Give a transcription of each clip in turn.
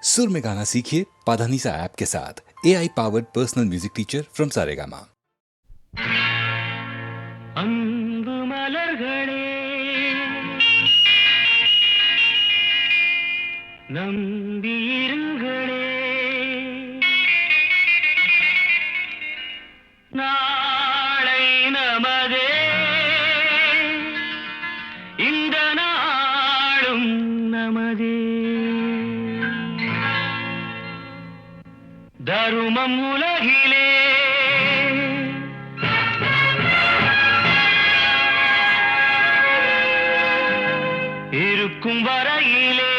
सुर में गाना सीखिए पाधानीसा ऐप के साथ। AI powered personal music teacher from Saregama. அன்பு மலர்களே நம்பியிருங்களே, நாளை நமதே, இந்த நாளும் நமதே. தருமம் உலகிலே இருக்கும் வரையிலே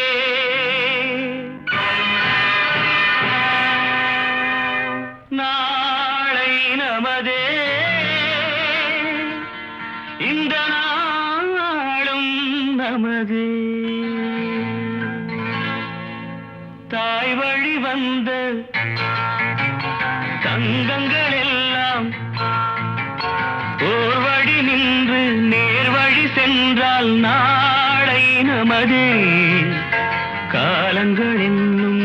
நாளை நமதே, இந்த நாளும் நமதே. தாய் வழி வந்த தங்கங்கள் எல்லாம் ஓர் வழி நின்று நேர் வழி சென்றால் நாளை நமதே. காலங்கள் என்னும்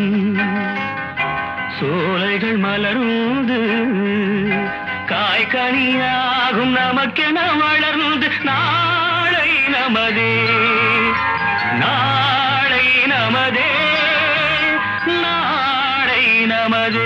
சோலைகள் மலர்ந்து காய்கனியாகும் நமக்கென வளர்ந்து நாளை நமதே, நாளை நமதே, நாளை நமதே.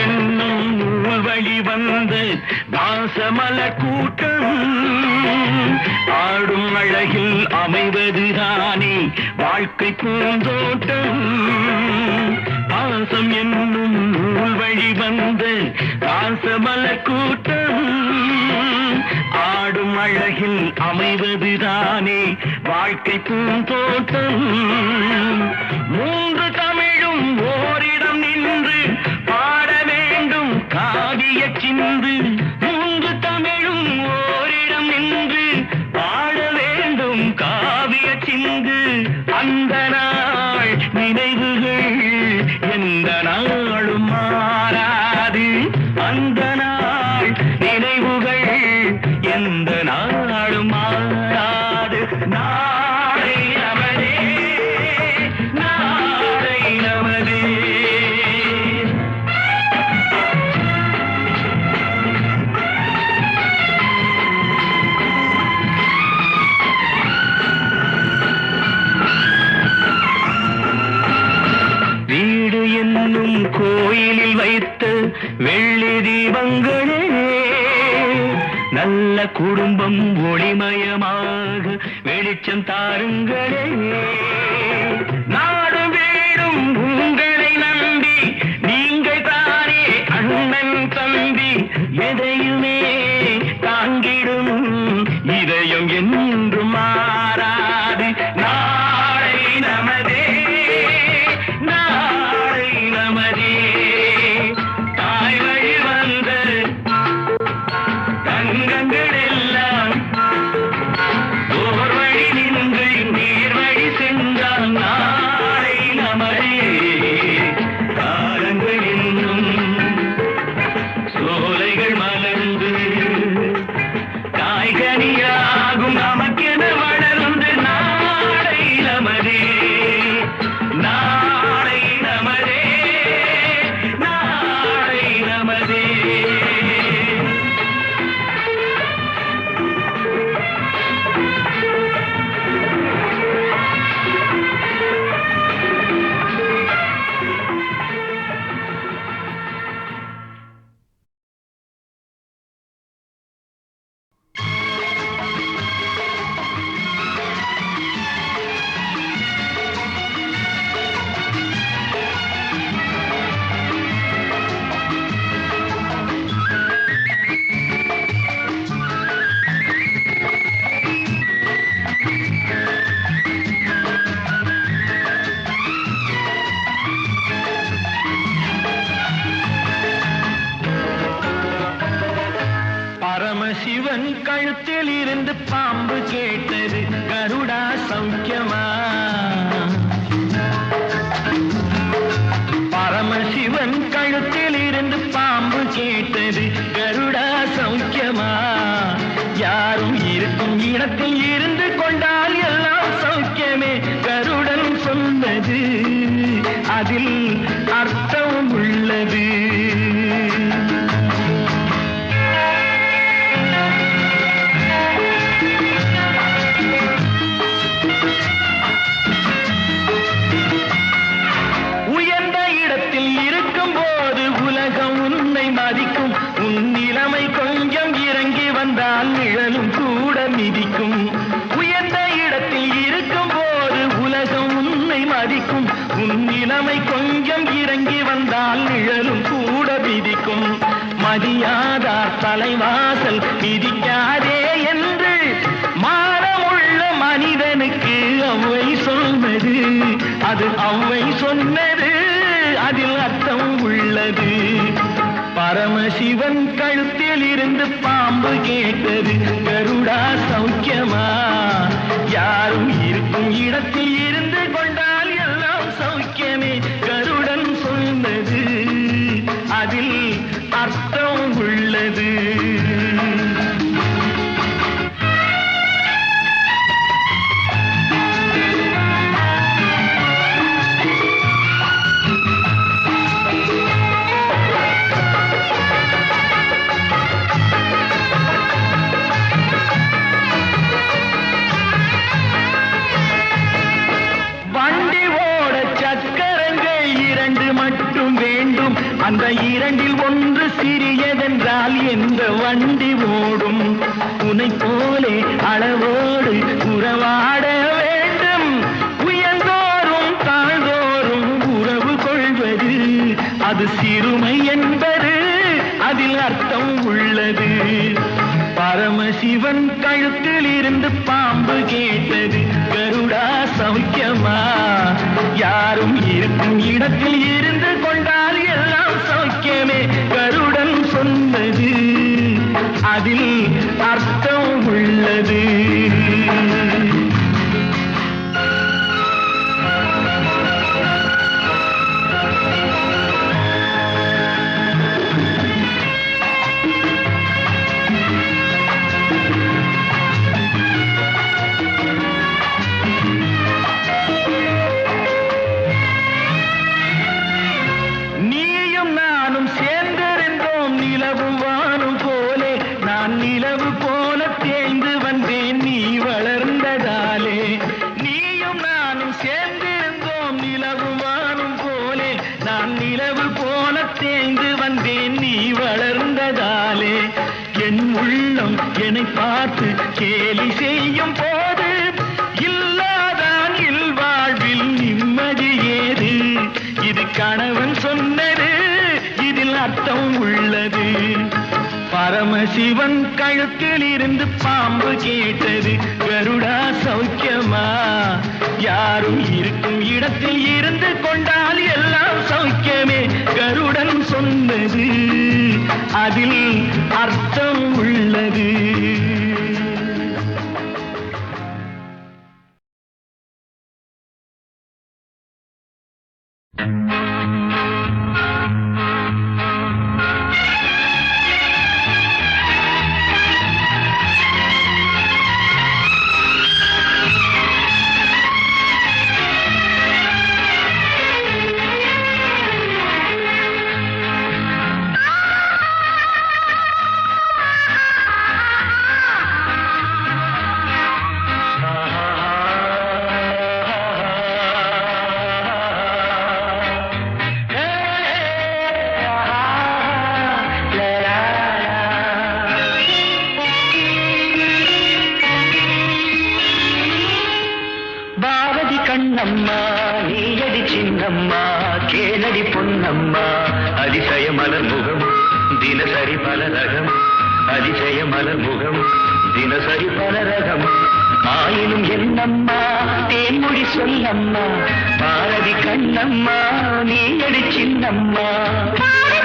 என்னும் நூல் வழி வந்து வாசமலர் கூட்டம் ஆடும் அழகில் அமைவதுதானே வாழ்க்கை பூந்தோட்டம். பாசம் என்னும் நூல் வழி வந்து வாசமலர் கூட்டம் ஆடும் அழகில் அமைவதுதானே வாழ்க்கை பூந்தோட்டம். மூன்று தமிழும் ஓரிடம் நின்று பாட வேண்டும் காவிய சிந்து. மூன்று தமிழும் ஓரிடம் நின்று பாட வேண்டும் காவிய சிந்து. அந்த நாள் நினைவுகள் எந்த நாளும் மாறாது. அந்த நாள் நினைவுகள் எந்த நாளும் மாறாது. நாளை நமதே, நாளை நமதே. வீடு என்னும் கோயிலில் வைத்த வெள்ளி தீபங்களே, நல்ல குடும்பம் ஒளிமயமாக வெளிச்சம் தாருங்களே. நாடு வீடும் உங்களை நம்பி நீங்கள் தானே அண்ணன் தம்பி. எதையுமே தாங்கிடும் இதயம் என்றும் மாறாது. நாளை நமதே, நாளை நமதே. தாய் வழி வந்த தங்கங்கள் எல்லாம் ஓர் வழி நின்று நேர் வழி சென்றால் நாளை நமதே. காலங்கள் என்னும் சோலைகள் மலர்ந்து காய்கனியாகும் நமக்கென வளர்ந்து நாளை நமதே, நாளை நமதே, நாளை நமதே. கழுத்தில் இருந்து பாம்பு கேட்டது கருடா சௌக்கியமா? பரமசிவன் கழுத்தில் இருந்து பாம்பு கேட்டது கருடா சௌக்கியமா? யாரும் இருக்கும் இடத்தில் இருந்து கொண்டால் எல்லாம் சௌக்கியமே கருடன் சொன்னது, அதில் அர்த்தம் உள்ளது. உயர்ந்த இடத்தில் இருக்கும் போது உலகம் உன்னை மதிக்கும், உன் நிலைமை கொஞ்சம் இறங்கி வந்தால் நிழலும் கூட மிதிக்கும். உயர்ந்த இடத்தில் இருக்கும் போது உலகம் உன்னை மதிக்கும், உன் நிலைமை கொஞ்சம் இறங்கி வந்தால் நிழலும் கூட மிதிக்கும். மதியாதார் தலைவாசல் மிதிக்காதே என்று மானமுள்ள மனிதனுக்கு அவ்வை சொன்னது, அது அவ்வை சொன்னது, அதில் அர்த்தம் உள்ளது. பரமசிவன் கழுத்தில் இருந்து பாம்பு கேட்டது கருடா சௌக்கியமா? யாரும் இருக்கும் இடத்தில் இருந்து கொண்டால் எல்லாம் சௌக்கியமே கருடன் சொன்னது, அதில் அர்த்தம் உள்ளது. அந்த இரண்டில் ஒன்று சிறியதென்றால் எந்த வண்டி ஓடும்? உனை போலே அளவோடு உறவாட வேண்டும். உயர்ந்தோறும் தாழ்ந்தோறும் உறவு கொள்வது அது சிறுமை என்பது, அதில் அர்த்தம் உள்ளது. பரமசிவன் கழுத்தில் இருந்து பாம்பு கேட்டது கருடா சௌக்கியமா? யாரும் இருக்கும் இடத்தில் இருந்து கொண்டால் எல்லாம் சௌக்கியமே கருடன் சொன்னது, அதில் அர்த்தம் உள்ளது. பார்த்து கேலி செய்யும் போது இல்லாதான் இல்வாழ்வில் நிம்மதி ஏது? இது கணவன் சொன்னது, இதில் அர்த்தம் உள்ளது. பரமசிவன் கழுத்தில் இருந்து பாம்பு கேட்டது கருடா சௌக்கியமா? யாரும் இருக்கும் இடத்தில் இருந்து கொண்டால் எல்லாம் சௌக்கியமே கருடன் சொன்னது, அதில் அர்த்தம் உள்ளது. கண்ணம்மா நீயடி சின்னம்மா கேளடி பொன்னம்மா அதிசய மலர் முகம் தினசரி பல ரகம் அதிசய மலர் முகம் தினசரி பல ரகம் ஆயினும் என்னம்மா தேன்மொழி சொல்லம்மா பாரதி கண்ணம்மா நீயடி சின்னம்மா கண்ணம்மா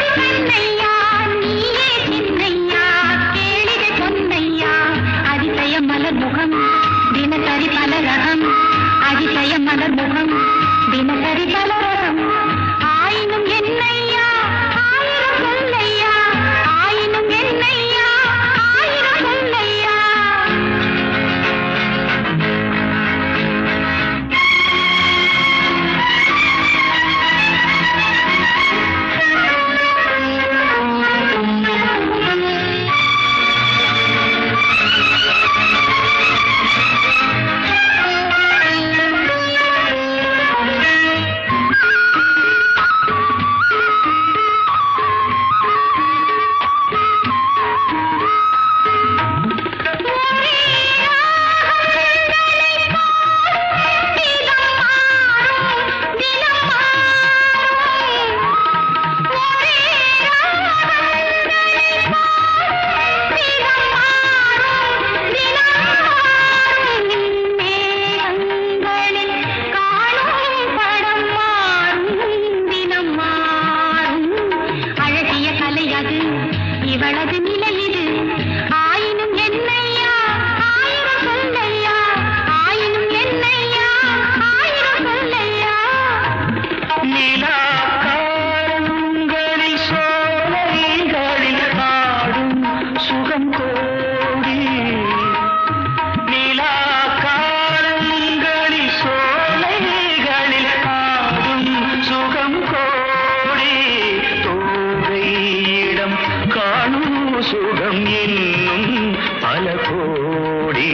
கோடி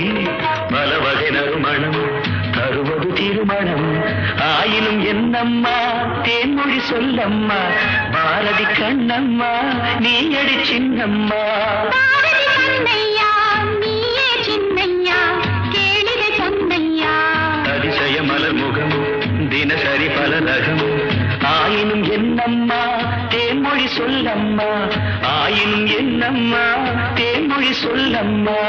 பல வகை நறுமணம் தருவது திருமணம் ஆயினும் என்னம்மா தேன்மொழி சொல்லம்மா பாரதி கண்ணம்மா நீ அடி சின்னம்மா அதிசய மலர் முகம் தினசரி பல ரகம் ஆயினும் என்னம்மா தேன்மொழி சொல்லம்மா ஆயினும் என்னம்மா தேன்மொழி சொல்லம்மா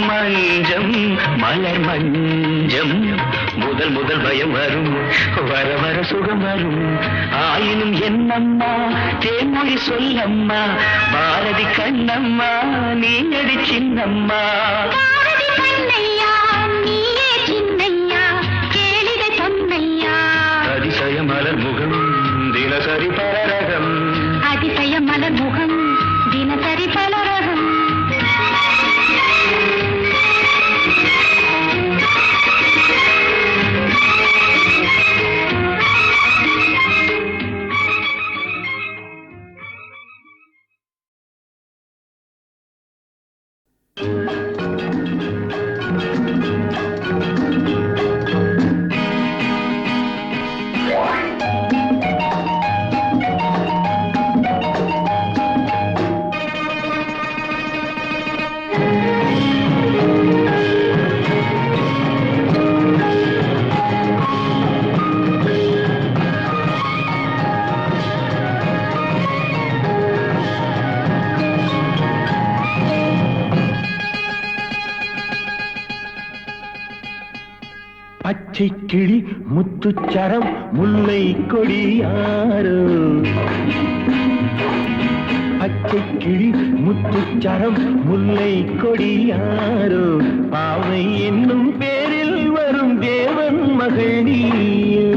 மஞ்சம் மலர் மஞ்சம் முதல் முதல் பயம் வரும் வர வர சுகம் வரும் ஆயினும் என்னம்மா தேன்மொழி சொல்லம்மா பாரதி கண்ணம்மா நீ அடி சின்னம்மா அதிசய மலர் முகம் தினசரி பலரகம் அதிசய மலர் முகம் தினசரி பலரகம் பச்சை கிளி முத்துச்சரம் முல்லை கொடியாரோ பச்சை கிளி முத்துச்சரம் முல்லை கொடியாரோ பாவை என்னும் பேரில் வரும் தேவன் மகள் நீயோ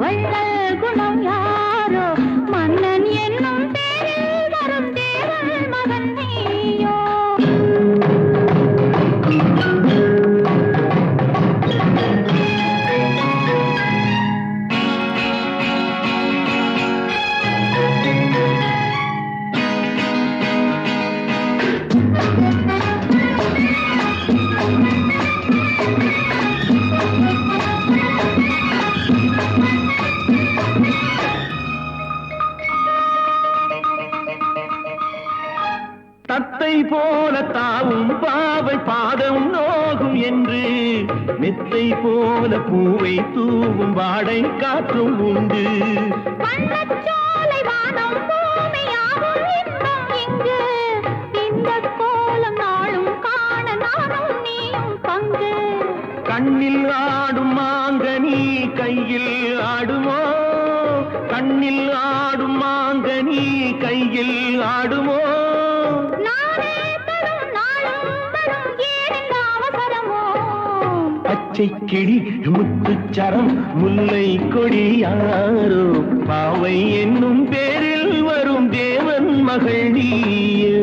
வள்ளல் குணம் யாரோ மன்னன் என்னும் பேரில் வரும் தேவன் மகன் நீயோ தத்தை போல தாவும் பாவை பாதம் நோகும் என்று மெத்தை போல பூவை தூவும் வாடை காற்றும் உண்டு வண்ணச்சோலை வானம் பூமியாகும் இன்பம் இங்கு இந்த கோலம் நாளும் காண நானும் நீயும் பங்கு கண்ணில் ஆடும் மாங்கனி கையில் ஆடுமோ கண்ணில் ஆடும் மாங்கனி கையில் ஆடுமோ பச்சை கிளி முத்துச்சரம் முல்லை கொடி யாரோ பாவை என்னும் பேரில் வரும் தேவன் மகள் நீயோ.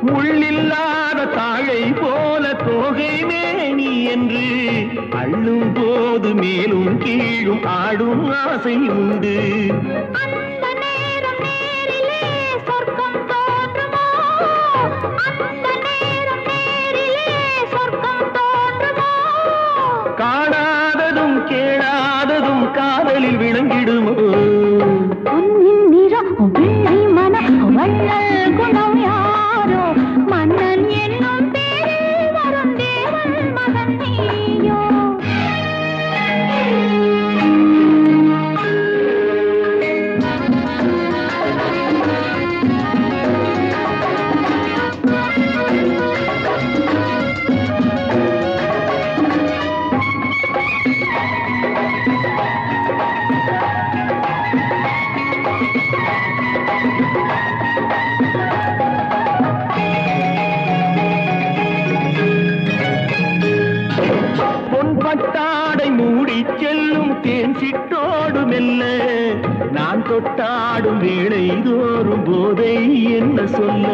முள்ளில்லாத தாழை போல தோகை மேனி என்று அள்ளும் போது மேலும் கீழும் ஆடும் ஆசை உண்டு. அந்த நேரம் நேரிலே சொர்க்கம் தோன்றுமோ, அந்த நேரம் நேரிலே சொர்க்கம் தோன்றுமோ. காணாததும் கேளாததும் காதலில் விளங்கிடுமோ. பொன்னின் நிறம் வெள்ளை மனம் வள்ளல் குணம் யாரோ மன்னன் என்னும் பேரில் வரும் தேவன் மகன் நீயோ. பொன்பட்டாடை மூடி செல்லும் தேன் சிட்டோடு மெல்ல நான் தொட்டாடும் வேளை தோறும் போதை என்ன சொல்ல.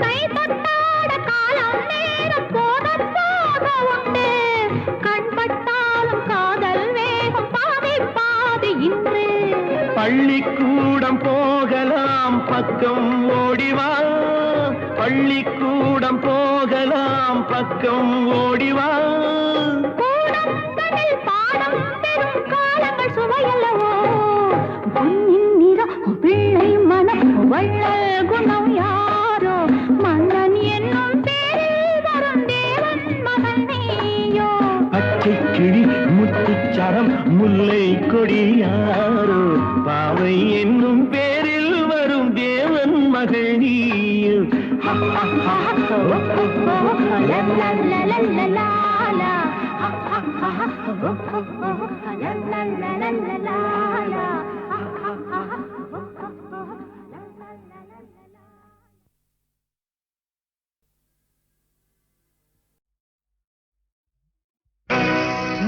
கை தொட்டாட காலம் நேரம் போக போக உண்டு, கண்பட்டாலும் காதல் வேகம் பாதி பாதி இன்று. பள்ளிக்கூடம் போகலாம் பக்கம் ஓடிவா, பள்ளிக்கூடம் போகலாம் பக்கம் ஓடிவா. கூடங்களில் பாடம் பெறும் காலங்கள் சுவையல்லவோ. பொன்னின் நிறம் பிள்ளை மனம் வள்ளல் குணம் யாரோ மன்னன் என்னும் பேரில் வரும் தேவன் மகன் நீயோ. பச்சை கிளி முத்துச்சரம் முல்லை கொடி யாரோ பாவை என்னும் பேரில் வரும் தேவன் மகள் நீயோ.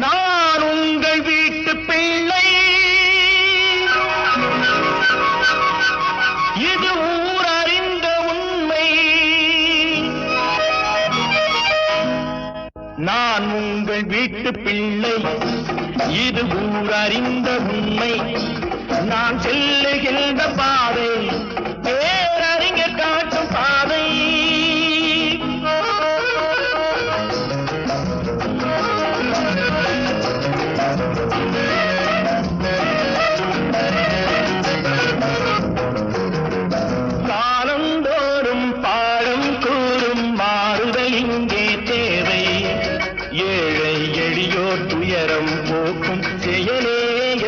நான் உங்கள் வீட்டு பிள்ளை, இது ஊர் அறிந்த உண்மை. நான் உங்கள் வீட்டு பிள்ளை, இது ஊர் அறிந்த உண்மை. நான் செல்லுகின்ற பாதை பேரறிஞர் காட்டும் பாதை. காலந்தோறும் பாடம் கூறும் மாறுதல் இங்கே தேவை. ஏழை எளியோர் துயரம் போக்கும் செயலே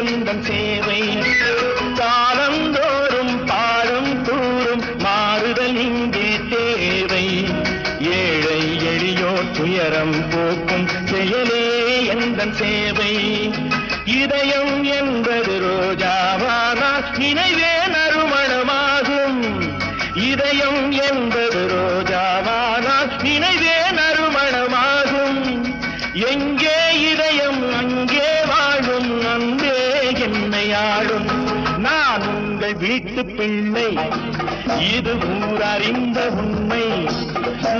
எந்தன் சேவை. காலந்தோறும் பாடம் கூறும் மாறுதல் இங்கே தேவை. ஏழை எளியோர் துயரம் போக்கும் செயலே எந்தன் சேவை. இதயம் என்பது ரோஜாவானால் நினைவே நறுமணமாகும். இதயம் என்பது ரோஜாவானால் நினைவே நறுமணமாகும். எங்கே இதயம் அங்கே வாழும் அன்பே என்னை ஆளும். நான் உங்கள் வீட்டு பிள்ளை, இது ஊர் அறிந்த உண்மை.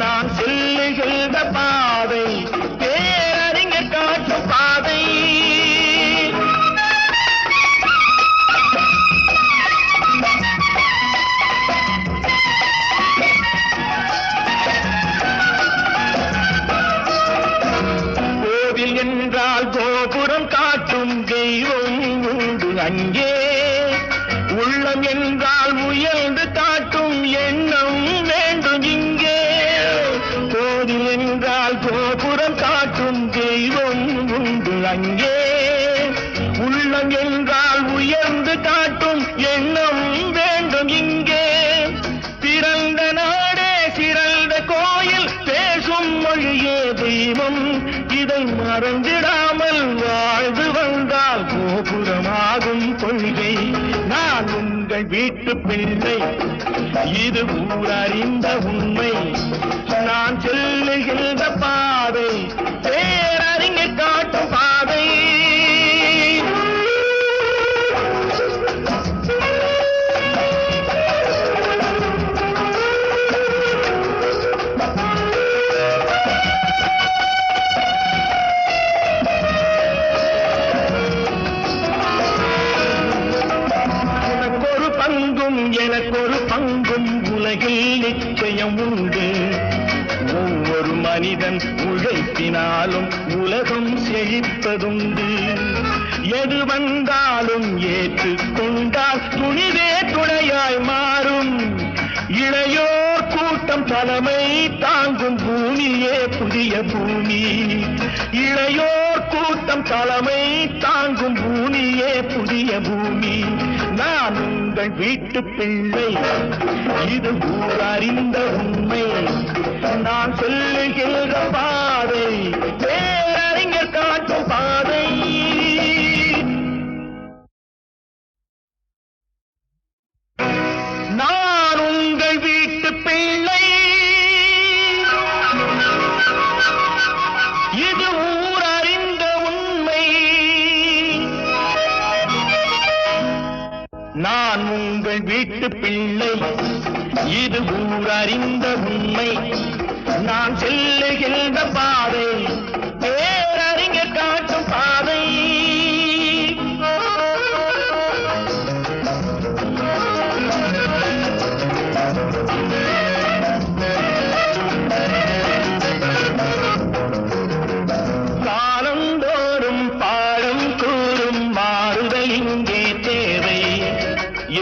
நான் செல்லுகின்ற பாதை பேரறிஞர் காட்டும் பாதை. கோவில் என்றால் கோபுரம் காட்டும் தெய்வம் உண்டு அங்கே. உள்ளம் என்ற தெய்வம். இதை மறந்திடாமல் வாழ்ந்து வந்தால் கோபுரமாகும் கொள்கை. நான் உங்கள் வீட்டு பிள்ளை, இது ஊரறிந்த உண்மை. நான் செல்லுகின்ற பாதை பேரறிஞர் காட்டும் பாதை. எனக்கொரு பங்கும் உலகில் நிச்சயம் உண்டு. ஒவ்வொரு மனிதன் உழைப்பினாலும் உலகம் செழிப்பதுண்டு. எது வந்தாலும் ஏற்றுக்கொண்டால் துணிவே துணையாய் மாறும். இளையோர் கூட்டம் தலைமை தாங்கும் பூமியே புதிய பூமி. இளையோர் கூட்டம் தலைமை தாங்கும் பூமியே புதிய பூமி. நான் உங்கள் வீட்டு பிள்ளை, இது ஊரறிந்த உண்மை. நான் சொல்லுகின்ற பாதை பேரறிஞர் காட்டும் பாதை. நான் உங்கள் வீட்டு பிள்ளை, இது ஊரறிந்த உண்மை. நான் உங்கள் வீட்டு பிள்ளை, இது ஊரறிந்த உண்மை. நான் செல்லுகின்ற பாதை பேரறிஞர் காட்டும் பாதை. காலந்தோறும் பாடம் கூறும் மாறுதல் இங்கே தேவை.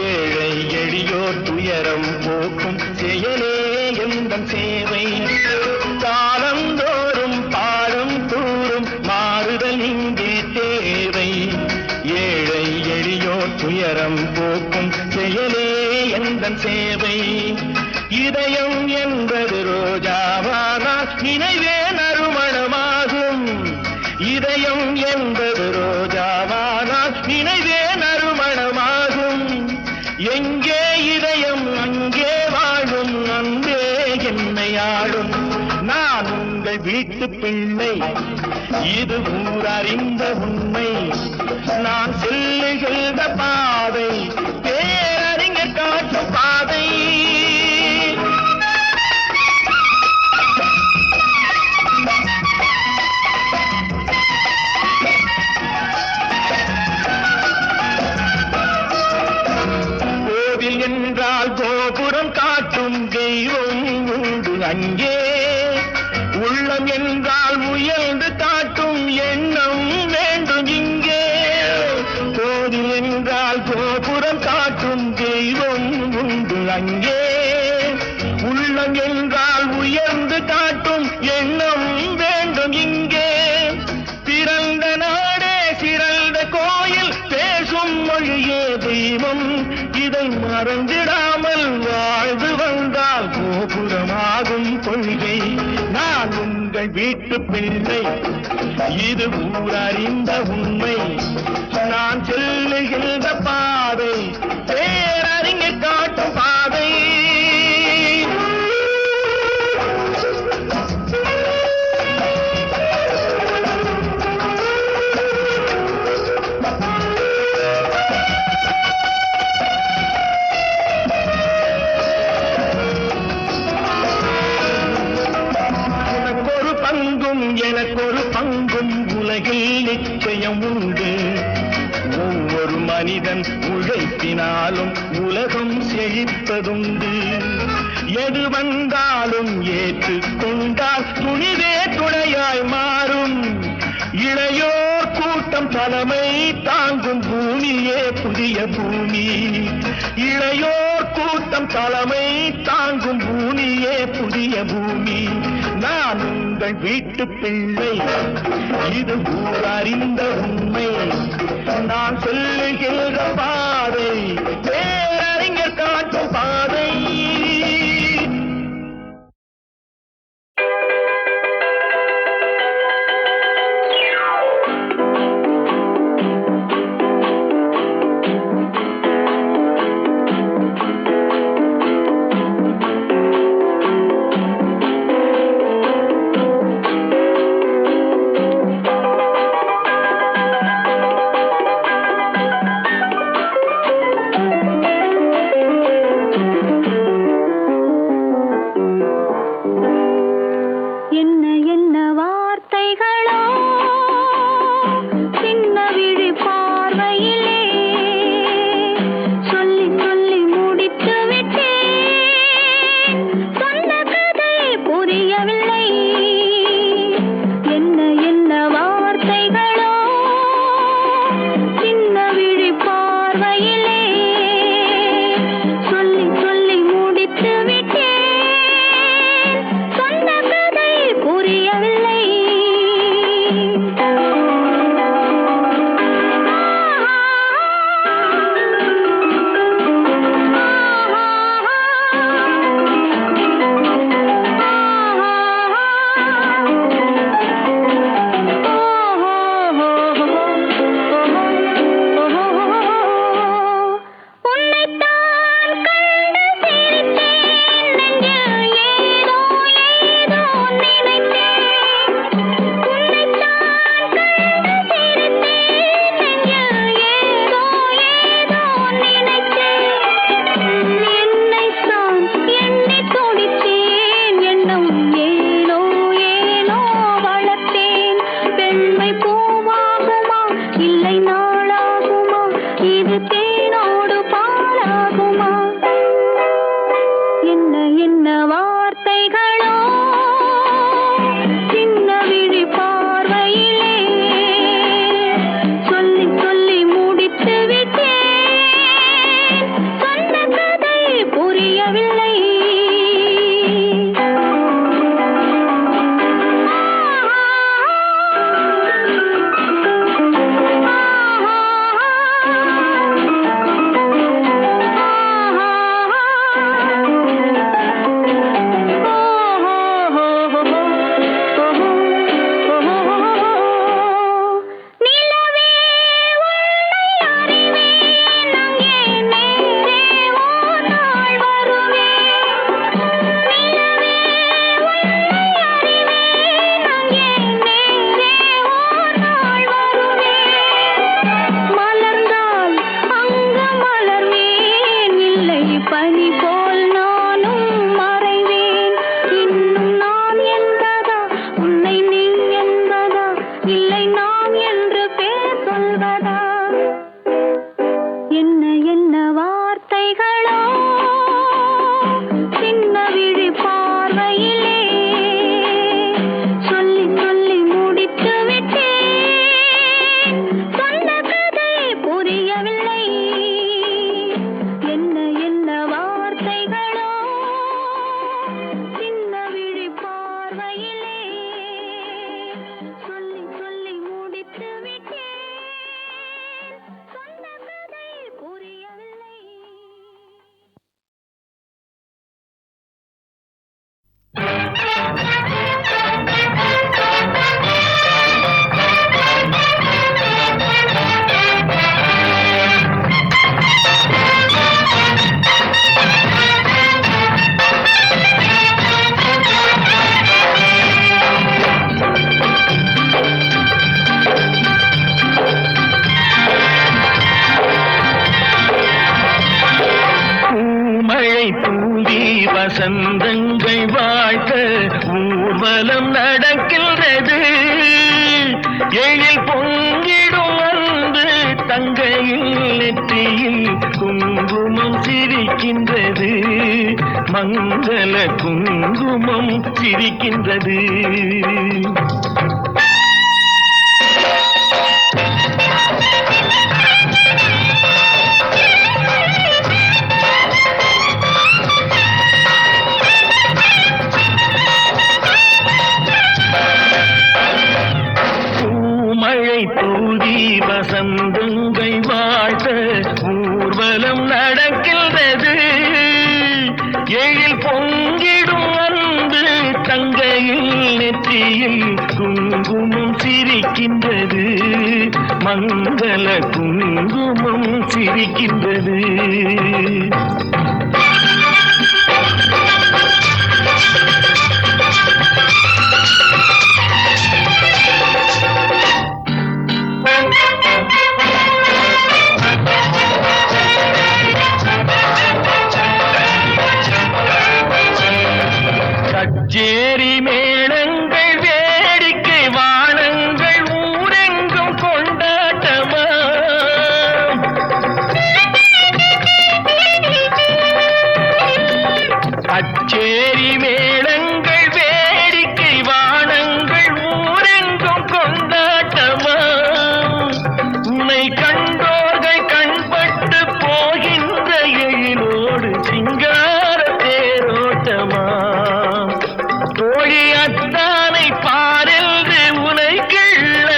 ஏழை எளியோர் துயரம் போக்கும் செயலே எந்தன் சேவை. காலந்தோறும் பாடம் கூறும் மாறுதல் இங்கே தேவை. ஏழை எளியோர் துயரம் போக்கும் செயலே எந்தன் சேவை. இதயம் என்பது ரோஜாவானால் நினைவே நறுமணமாகும். இதயம் என்பது ரோஜாவானால் நினைவே நறுமணமாகும். எங்கே இதயம் அங்கே வாழும் அன்பே என்னை ஆளும். நான் உங்கள் வீட்டு பிள்ளை, இது ஊரறிந்த உண்மை. நான் செல்லுகின்ற பாதை பேரறிஞர் காட்டும் பாதை. கோவில் என்றால் கோபுரம் காட்டும் தெய்வம் உண்டு அங்கே. உள்ளம் என்றால் முயல்ந்து காட்டும் எண்ணம் வேண்டும் இங்கே. கோவில் என்றால் கோபுரம் காட்டும் தெய்வம் உண்டு அங்கே. உள்ளம் என்றால் உயர்ந்து காட்டும் எண்ணம் வேண்டும் இங்கே. பிறந்த நாடே சிறந்த கோயில், பேசும் மொழியே தெய்வம். இதை மறந்திடாமல் வாழ்ந்து வந்தால் கோபுரமாகும் கொள்கை. நான் உங்கள் வீட்டு பிள்ளை, இது ஊரறிந்த உண்மை. நான் செல்லுகின்ற பாதை பேரறிஞர் காட்டும் பாதை. எனக்கொரு பங்கும் உலகில் நிச்சயம் உண்டு. ஒவ்வொரு மனிதன் உழைப்பினாலும் உலகம் செழிப்பதுண்டு. எது வந்தாலும் ஏற்றுக்கொண்டால் துணிவே துணையாய் மாறும். இளையோர் கூட்டம் தலைமை தாங்கும் பூமியே புதிய பூமி. இளையோர் கூட்டம் தலைமை தாங்கும் பூமியே புதிய பூமி. நான் உங்கள் வீட்டு பிள்ளை, இது ஊரறிந்த உண்மை. நான் சொல்லுகின்ற பாதை பேரறிஞர் காட்டும் பாதை. என்ன என்ன வார்த்தைகளோ சின்ன விழி பார்வையிலே சொல்லி சொல்லி முடித்து விட்டேன். சொன்ன கதை புரியவில்லை. என்ன என்ன வார்த்தைகளோ சின்ன விழி பார்வையிலே சொல்லி சொல்லி முடித்து விட்டேன். சொன்ன கதை புரியவில்லை. உன்னைத்தான் கண்டு சிரித்தேன். நெஞ்சில் ஏதோ ஏதோ நினைத்தேன். உன்னைத்தான் கண்டு சிரித்தேன். நெஞ்சில் ஏதோ ஏதோ நினைத்தேன். என்னைத்தான் எண்ணி துடித்தேன். எண்ணம் ஏனோ ஏனோ வளர்த்தேன். பெண்மை பூவாகுமா இல்லை நாளாகுமா? இது தேனோடு பாலாகுமா? என்ன என்ன வார்த்தைகளோ சின்ன விழி பார்வையிலே சொல்லி சொல்லி முடித்து விட்டேன். சொன்ன கதை புரியவில்லை. நிலவே உன்னை அறிவேன். அங்கே நேரே ஒரு நாள் வருவேன். நிலவே உன்னை அறிவேன். அங்கே நேரே ஒரு நாள் வருவேன். மலர்ந்தால் அங்கு மலர்வேன். இல்லை பனி போல் நானும் மறைவேன். இன்னும் நான் என்பதா உன்னை நீ என்பதா? இல்லை நாம் என்று பேர் சொல்வதா? என்ன என்ன வார்த்தைகளோ சின்ன விழி பார்வையிலே சொல்லி சொல்லி முடித்து விட்டேன். சொன்ன கதை புரியவில்லை. என்ன என்ன வார்த்தைகளோ சின்ன விழி பார்வையிலே சொல்லி சொல்லி முடித்து விட்டேன். சொன்ன கதை புரியவில்லை. பூமழை தூவி வசந்தங்கள் வாழ்த்த ஊர்வலம் நடக்கின்றது. எழில் பொங்கிடும் அன்று தங்கையில் நெற்றியில் குங்குமம் சிரிக்கின்றது. மங்கள குங்குமம் சிரிக்கின்றது. பூமழை தூவி வசந்தங்கள் வாழ்த்த ஊர்வலம் நடக்கின்றது. எழில் பொங்கிடும் அன்று தங்கையில் நெற்றியில் குங்குமம் சிரிக்கின்றது. மங்கள குங்குமம் சிரிக்கின்றது. கச்சேரி மேளங்கள் வேடிக்கை வானங்கள் ஊரெங்கும் கொண்டாட்டமா கச்சேரி மேளங்கள் வேடிக்கை வானங்கள் ஊரெங்கும் கொண்டாட்டமா உன்னை கண்டோர்கள் கண்பட்டு போகின்ற எழிலோடு சிங்கார தேரோட்டமா தோழி அத்தானை பாரென்று உனை கிள்ள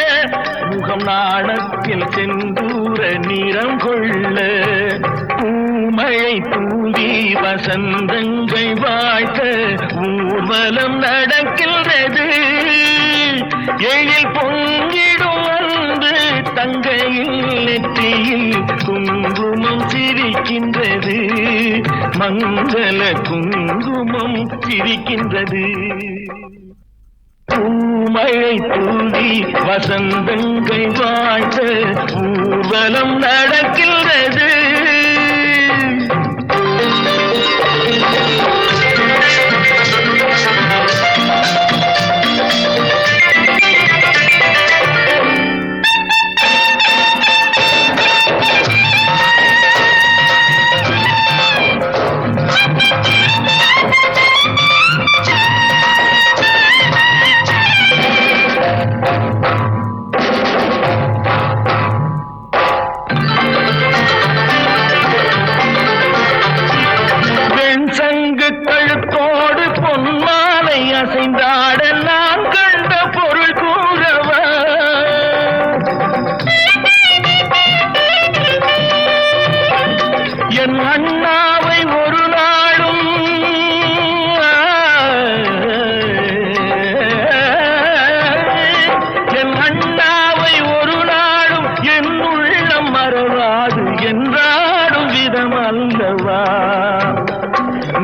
முகம் நாணத்தில் செந்தூர நிறம் கொள்ள பூமழை தூவி வசந்தங்கள் வாழ்த்த ஊர்வலம் நடக்கின்றது எழில் பொங்கிடும் வந்து தங்கையில் நெற்றியில் குங்குமம் சிரிக்கின்றது மங்கள குங்குமம் சிரிக்கின்றது பூமழை தூவி வசந்தங்கள் வாழ்த்த ஊர்வலம் நடக்கின்றது கழுத்தோடு பொன்மாலை அசைந்தாட நான் கண்ட பொருள் கூறவா என் அண்ணாவை ஒரு நாளும் என் அண்ணாவை ஒரு நாளும் என் உள்ளம் மறவாது என்றாடும் விதம் அல்லவா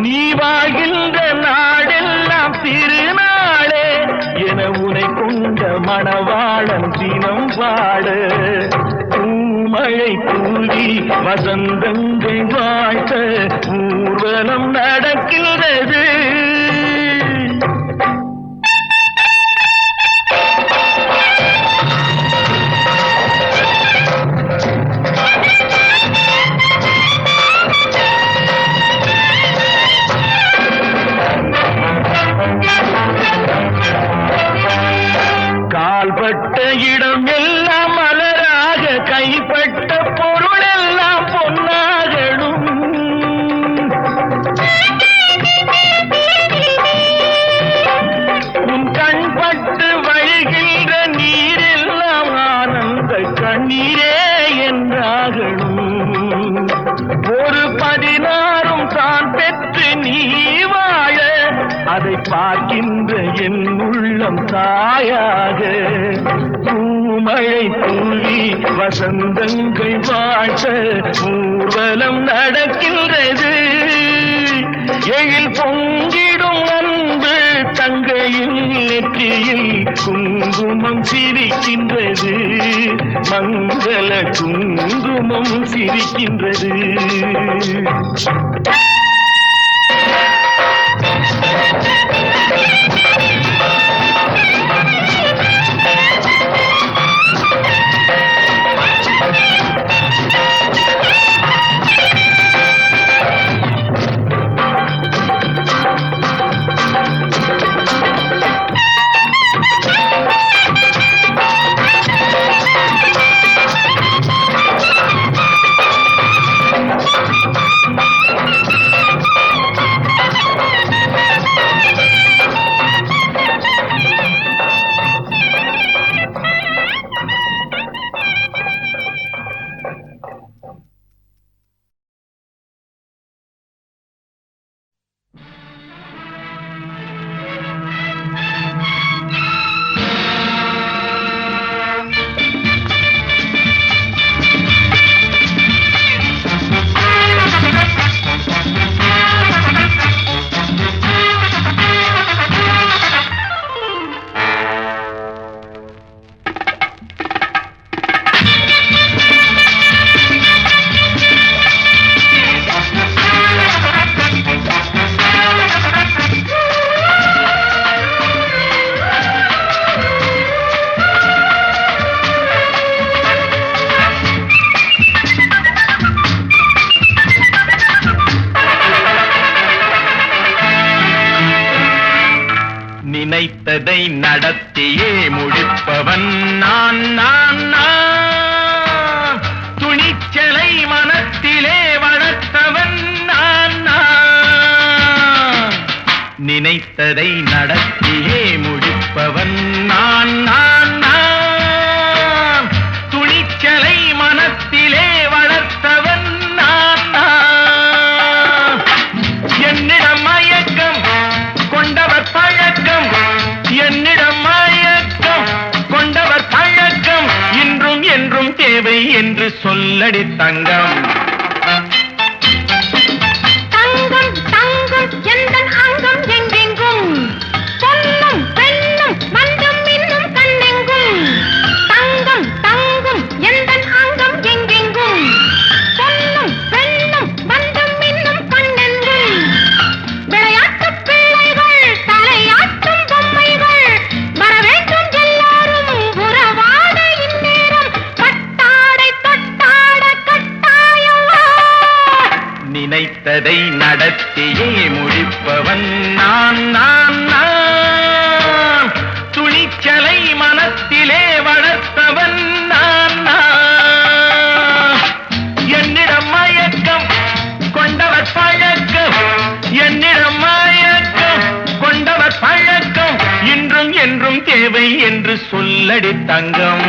நீ வாழ்கின்ற நாடெல்லாம் திருநாளே என உனை கொண்ட மணவாளன் தினம் பாட பூமழை தூவி வசந்தங்கள் வாழ்த்த ஊர்வலம் நடக்கின்றது கால்பட்ட இடம் எல்லாம் மலராக கைப்பட்ட பொருள் எல்லாம் பொன்னாகணும் உன் கண்பட்டு வழிகின்ற நீரெல்லாம் ஆனந்த கண்ணீரே என்றாகணும் ஒரு 16 தான் பெற்று நீ வாழ அதை பார்க்கின்ற என் உள்ளம் தாயாக பூமழை தூவி வசந்தங்கள் வாழ்த்த ஊர்வலம் நடக்கின்றது எழில் பொங்கிடும் அன்பு தங்கையில் நெற்றியில் குங்குமம் சிரிக்கின்றது மங்கள குங்குமம் சிரிக்கின்றது நினைத்ததை நடத்தியே முடிப்பவன் நான் நான் நான். துணிச்சலை மனத்திலே வளர்த்தவன் நான் நான். நினைத்ததை நடத்தியே முடிப்பவன் நான் நான் நான். துணிச்சலை மனத்திலே வளர்த்தவன் நான் நான். என்னிடம் மயக்கம் கொண்டவர் பழக்கம், என்னிடம் மயக்கம் கொண்டவர் பழக்கம், இன்றும் என்றும் தேவை என்று சொல்லடி தங்கம். தங்கம் தங்கம் எந்தன் அங்கம் எங்கெங்கும், பொன்னும் பெண்ணும் மந்தம் இன்னும் கண்ணெங்கும். தங்கம் தங்கம் எந்தன் அங்கம் எங்கெங்கும், பொன்னும் பெண்ணும் மந்தம் இன்னும் கண்ணெங்கும். விளையாட்டு பிள்ளைகள் தலையாட்டும் பொம்மைகள், வரவேண்டும் எல்லாரும் உறவாட இந்நேரம். பட்டாடை தொட்டாட கட்டாயம் வா. நினைத்ததை நடத்தியே முடிப்பவன் நான் நான் நான். துணிச்சலை மனத்திலே வளர்த்தவன் நான் நான். என்னிடம் மயக்கம் கொண்டவர் பழக்கம், என்னிடம் மயக்கம் கொண்டவர் பழக்கம், இன்றும் என்றும் தேவை என்று சொல்லடி தங்கம்.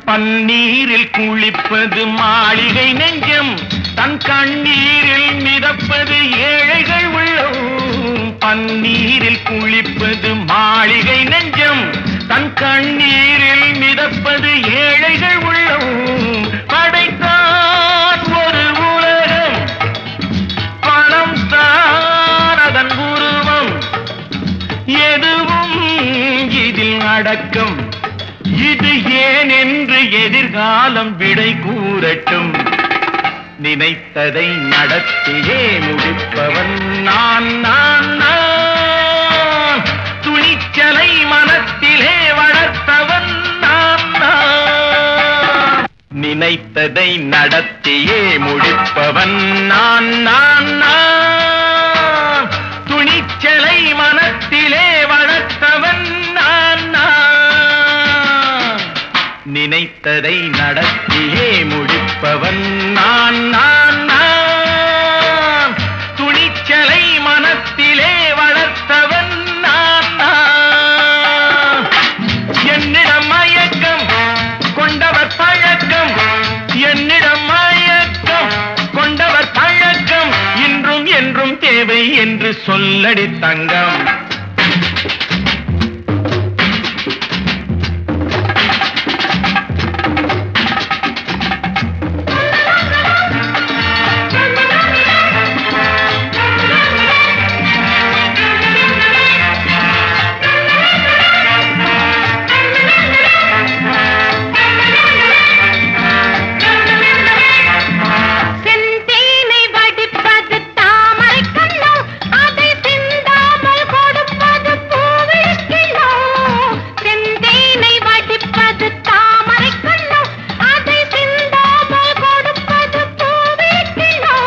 பன்னீரில் குளிப்பது மாளிகை நெஞ்சம், தன் கண்ணீரில் மிதப்பது ஏழைகள் உள்ளம். பன்னீரில் குளிப்பது மாளிகை நெஞ்சம், தன் கண்ணீரில் மிதப்பது ஏழைகள் உள்ளம். படைத்தான் ஒரு உலகம், பணம் தான் அதன் உருவம், எதுவும் இதில் அடக்கம். இது ஏன் என்று எதிர்காலம் விடை கூறட்டும். நினைத்ததை நடத்தியே முடிப்பவன் நான் நான் நான். துணிச்சலை மனத்திலே வளர்த்தவன் நான் நான். நினைத்ததை நடத்தியே முடிப்பவன் நான் நான் நான். துணிச்சலை மனத்திலே வளர்த்தவன் நான் நான். நினைத்ததை நடத்தியே முடிப்பவன் நான் நான் நான். துணிச்சலை மனத்திலே வளர்த்தவன் நான் நான். என்னிடம் மயக்கம் கொண்டவர் பழக்கம், என்னிடம் மயக்கம் கொண்டவர் பழக்கம், இன்றும் என்றும் தேவை என்று சொல்லடி தங்கம். செந்தேனை வடிப்பது தாமரை கண்ணோ, அதை சிந்தாமல் கொடுப்பது பூவிழிக்கிள்ளோ. செந்தேனை வடிப்பது தாமரை கண்ணோ, அதை சிந்தாமல் கொடுப்பது பூவிழிக்கிள்ளோ.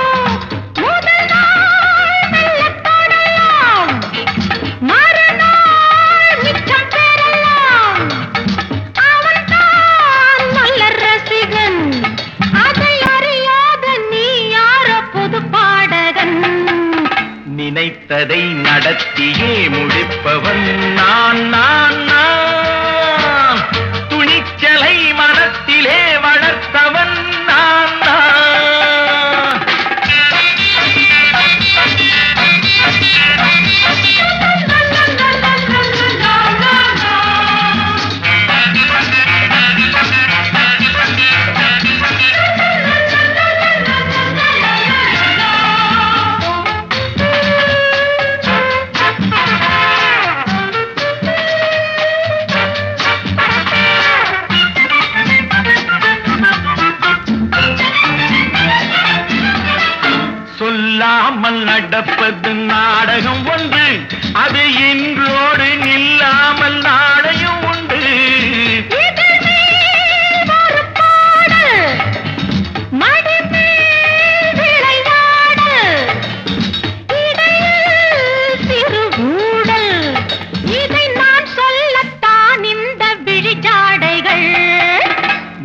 முதல் நாள் மெல்லத் தொடலாம், மறுநாள் மிச்சம் பெறலாம். அவன்தான் நல்ல ரசிகன், அதை அறியாத நீ யாரோ புது பாடகன். நினைத்ததை நடத்தியே முடிப்பவன் நான் நான் நான். துணிச்சலை மனத்திலே வளர்த்தவன் நான் நான். நடப்பது நாடகம் ஒன்று, அது இன்றோடு நில்லாமல் நாளையும் உண்டு.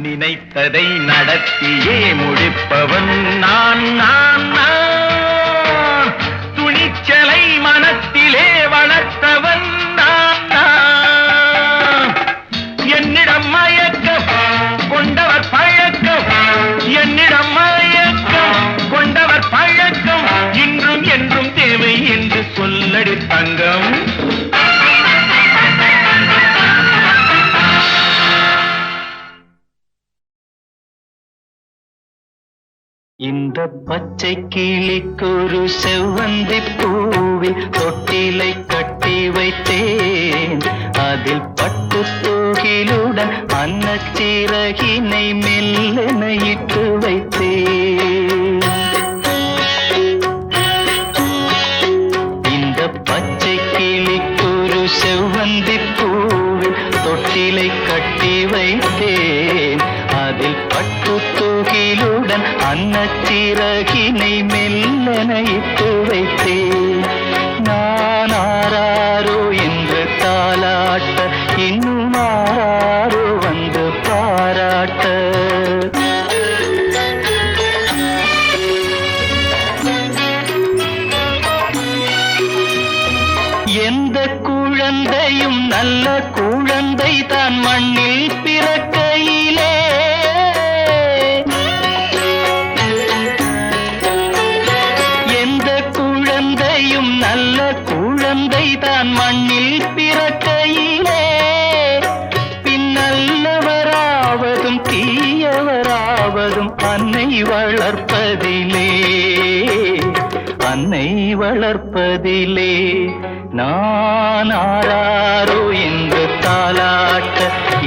நினைத்ததை நடத்தியே முடிப்பவன் நான் நான் நான். துணிச்சலை மனத்திலே வளர்த்தவன் நான் நான். என்னிடம் மயக்கம் கொண்டவர் பழக்கம், என்னிடம் மயக்கம் கொண்டவர் பழக்கம், இன்றும் என்றும் தேவை என்று சொல்லடி தங்கம். இந்த பச்சை கிளிக்கொரு செவ்வந்தி பூவில் தொட்டிலை கட்டி வைத்தேன், அதில் பட்டு தூகிலுடன் அன்னச்சிறகினை மெல்லென இட்டு வைத்தேன். இந்த பச்சை கிளிக்கொரு செவ்வந்தி பூவில் தொட்டிலை கட்டி வைத்தேன், அதில் பட்டு தூகிலுடன் அன்னச்சிறகினை மெல்லென இட்டு வைத்தேன். நான் ஆராரோ என்று தாலாட்ட, இன்னும் ஆராரோ வந்து பாராட்ட. எந்த குழந்தையும் நல்ல குழந்தை தான் மண்ணில் பிறக்கையிலே, நல்ல குழந்தை தான் மண்ணில் பிறக்கையிலே, பின்னல்லவராவதும் தீயவராவதும் அன்னை வளர்ப்பதிலே, அன்னை வளர்ப்பதிலே. நான் ஆராரோ என்று தாலாட்ட,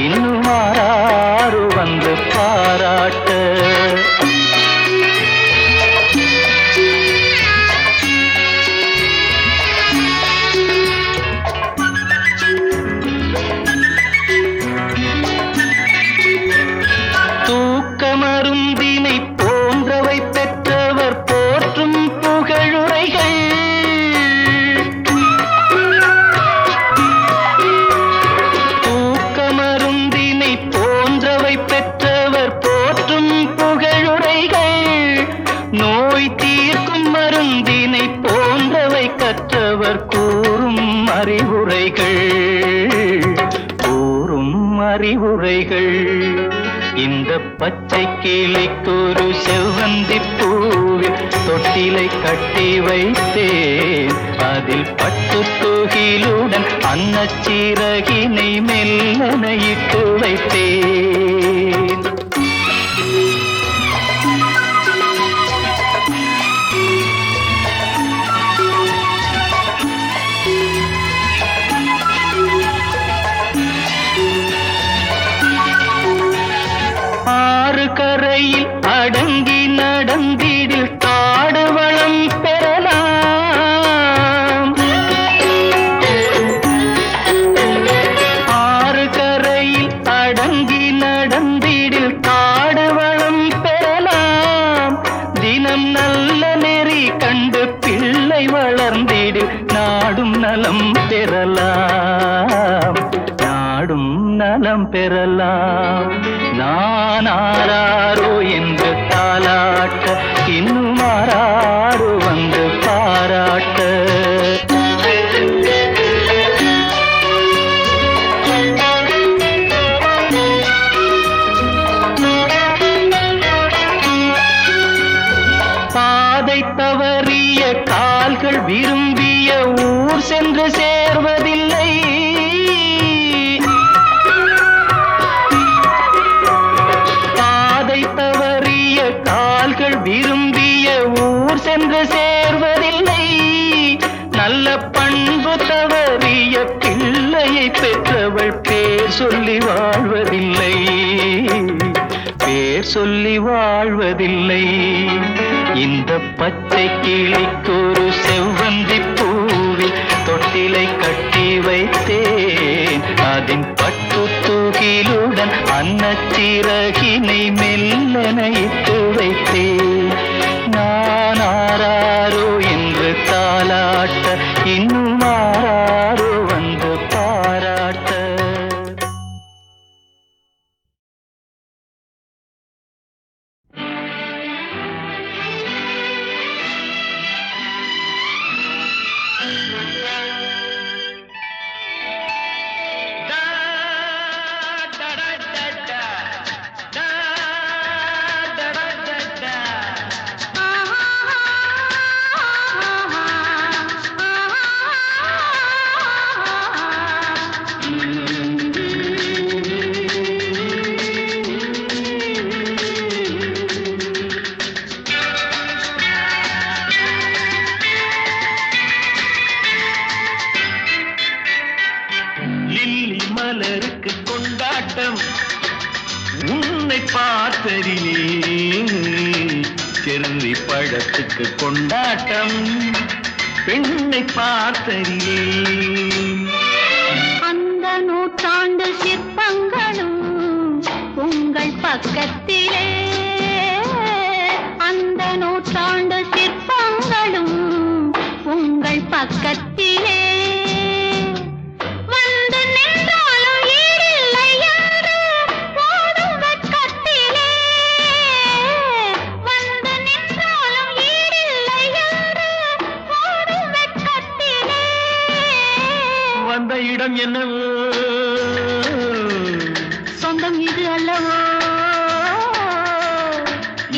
இன்னும் ஆராரோ வந்து பாராட்ட. மருந்தினை போன்றவை பெற்றவர் போற்றும் புகழுரைகள், தூக்க மருந்தினை போன்றவை பெற்றவர் போற்றும் புகழுரைகள், நோய் தீர்க்கும் மருந்தினை போன்றவை கற்றவர் கூறும் அறிவுரைகள், கூறும் அறிவுரைகள். இந்த பச்சை கிளிக்கொரு செவ்வந்தி பூவில் தொட்டிலை கட்டி வைத்தேன், அதில் பட்டு தூகிலுடன் அன்னச்சிறகினை மெல்லென இட்டு வைத்தேன். ஆறு கரையில் அடங்கி நடந்திடில் காடு வளம் பெறலாம், ஆறு கரையில் அடங்கி நடந்திடில் காடு வளம் பெறலாம், தினம் நல்ல நெறி கண்டு பிள்ளை வளர்ந்திடில் நாடும் நலம் பெறலாம், நாடும் நலம் பெறலாம். நான் ஆராரோ என்று தாலாட்ட, இன்னும் ஆராரோ வந்து பாராட்ட. பாதை தவறிய கால்கள் விரும்பிய ஊர் சென்று சேர்வதில்லை, தவறிய கால்கள் விரும்பிய ஊர் சென்று சேர்வதில்லை, நல்ல பண்பு தவறிய பிள்ளையை பெற்றவள் பேர் சொல்லி வாழ்வதில்லை, பேர் சொல்லி வாழ்வதில்லை. இந்த பச்சை கிளிக்கொரு செவ்வந்தி பூவில் தொட்டிலை கட்டி வைத்தேன். அதன் பட்டு தூகிலுடன் அன்னச்சிறகினை மெல்லனையிட்டு வைத்தேன். நான் ஆராரோ என்று தாலாட்ட இன்னும் ஆராரோ வந்து பாராட்ட. மலருக்கு கொண்டாட்டம் உன்னை பார்த்ததிலே. செர்ரி பழத்துக்கு கொண்டாட்டம் பெண்ணை பார்த்ததிலே. அந்த நூற்றாண்டு சிற்பங்களும் உங்கள் பக்கத்திலே. அந்த நூற்றாண்டு சிற்பங்களும் உங்கள் பக்கத்திலே. வந்த இடம் என்னவோ சொந்தம் இது அல்லவோ.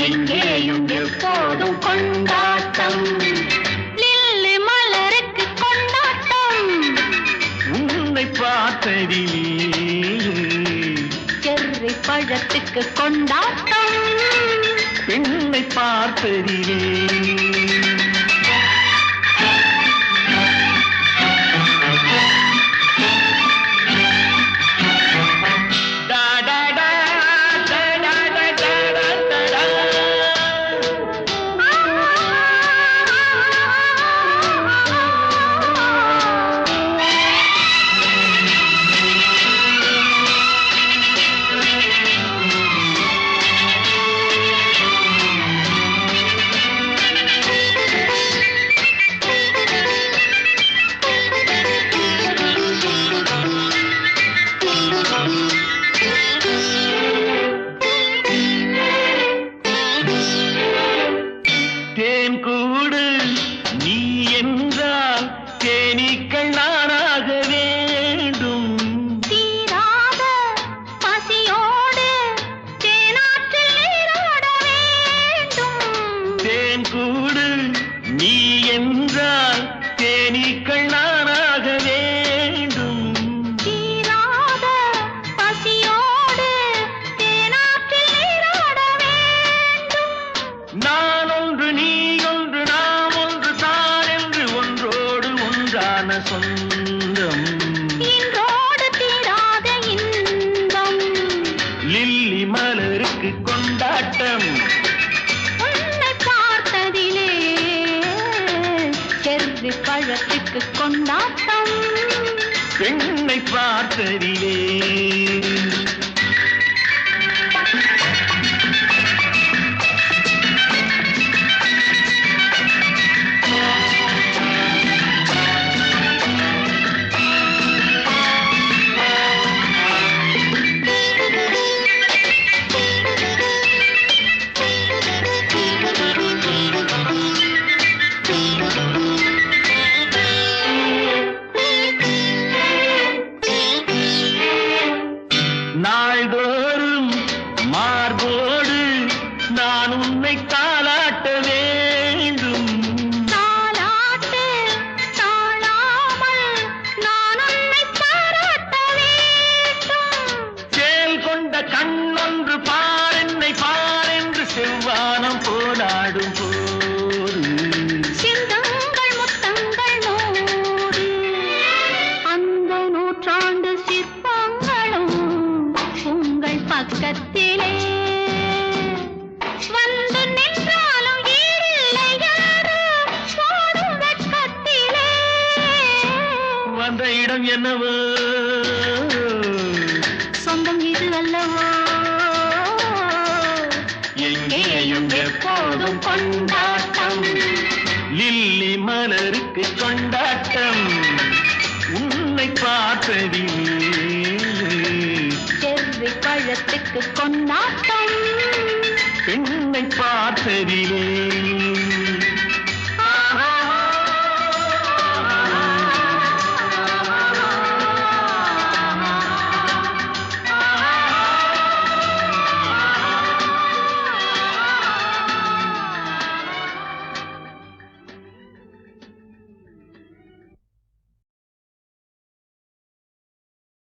எங்கேயும் எப்போதும் கொண்டாட்டம் லில்லி மலருக்கு கொண்டாட்டம் உன்னை பார்த்ததிலே. செர்ரி பழத்துக்கு கொண்டாட்டம் பெண்ணை பார்த்ததிலே. கொண்டாட்டம் உன்னை பார்த்ததிலே. செர்ரி பழத்துக்கு கொண்டாட்டம் பெண்ணை பார்த்ததிலே. வந்த இடம் என்னவோ சொந்தம் இது அல்லவோ எங்கேயும் எப்போதும் கொண்டாட்டம் லில்லி மலருக்கு கொண்டாட்டம் உன்னை பார்த்ததிலே செர்ரி பழத்துக்கு கொண்டாட்டம் பெண்ணை பார்த்ததிலே